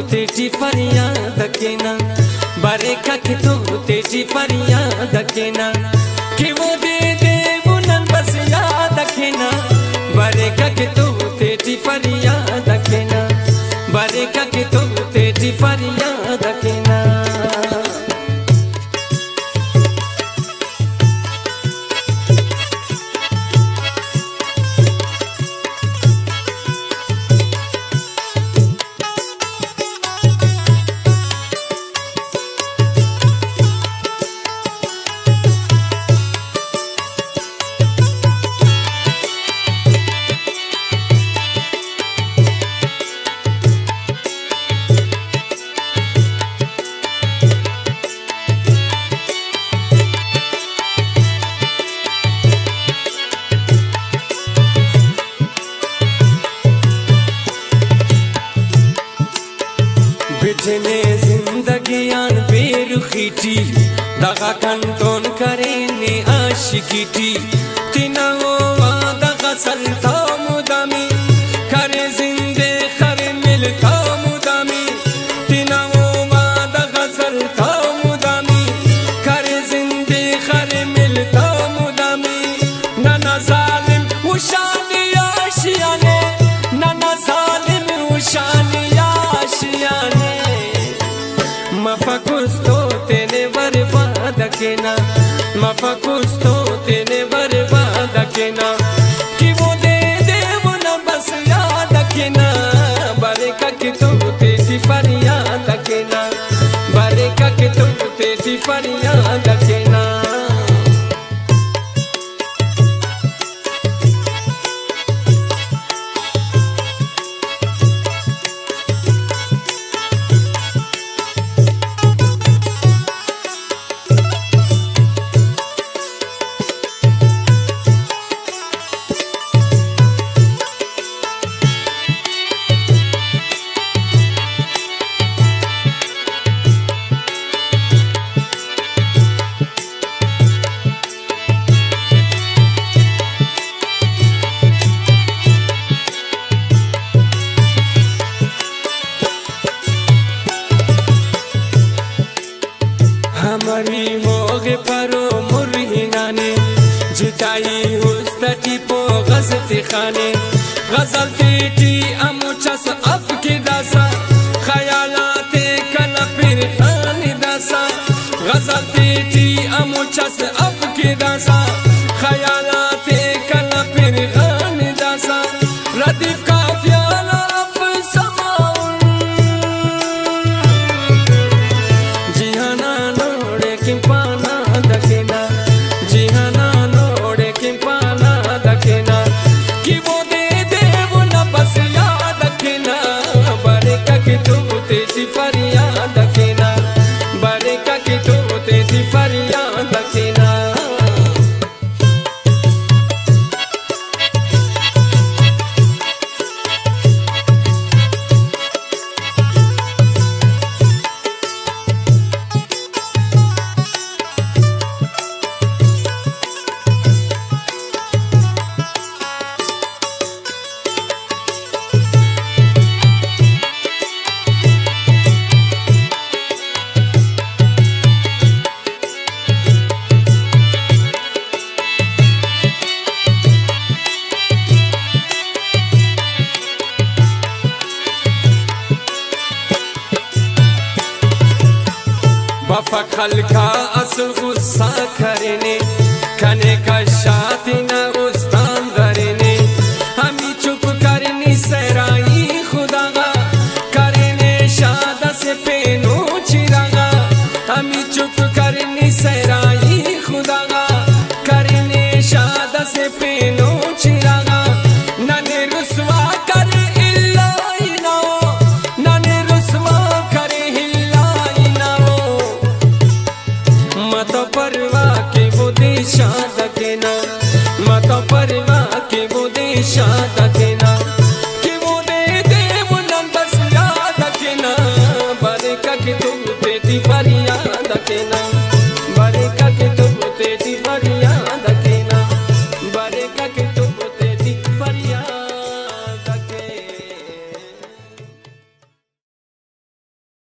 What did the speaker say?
तेरी फरियाद केना बारेका के तो तेरी फरियाद केना कि वो दे दे बुनन बस याद केना बारेका के तो तेरी फरियाद केना बारेका के तो तेरी फरियाद केना बिजने जिंदगियान बेरुखीटी दगा कंटोन करेने आशिकीटी तिना वो दगा सलता मुदामी करे जिंदे खरे मिलता मुदामी तिना वो दगा सलता मुदामी करे जिंदे खरे मिलता मुदामी नाना जालिम उशानी आशियाने नाना जालिम उशानी आशियाने मफकुस्तो तेने बर्बाद केना मफकुस्तो तेने बर्बाद केना कि वो दे दे वो न बस याद केना बारेका कि तो तेरी फरियाद केना बारेका कि तो तेरी फरियाद केना हमारी होगे परो मुरहिनाने जिताई उस्तटी पो गजती खाने गजल तेटी अमुचस अफ की दासा ख्यालाते कला फिर खानी दासा गजल तेटी अमुचस अफ की दासा ख्यालाते कला फिर खानी दासा रदीफ का प्याला अफ समाउन जिहाना किंपाना दकेना जिहाना नोड़े किंपाना दकेना कि वो दे दे वो न बस याद केना बारेका कि तो तेरी फरियाद केना बारेका कि तो तेरी फरियाद केना बफखल का असल गुस्सा करने खने का शाती न उस्तान दरने हमी चुप करनी सराई खुदागा करने शादा से पेनो चिरागा हमी चुप करनी सराई खुदागा करने शादा से पेनो चिरागा नने रुसवा करे इल्लाई ना नने रुसवा करे हिल्लाई ना मत परवा के वो देशा दकेना मत परवा के वो देशा दकेना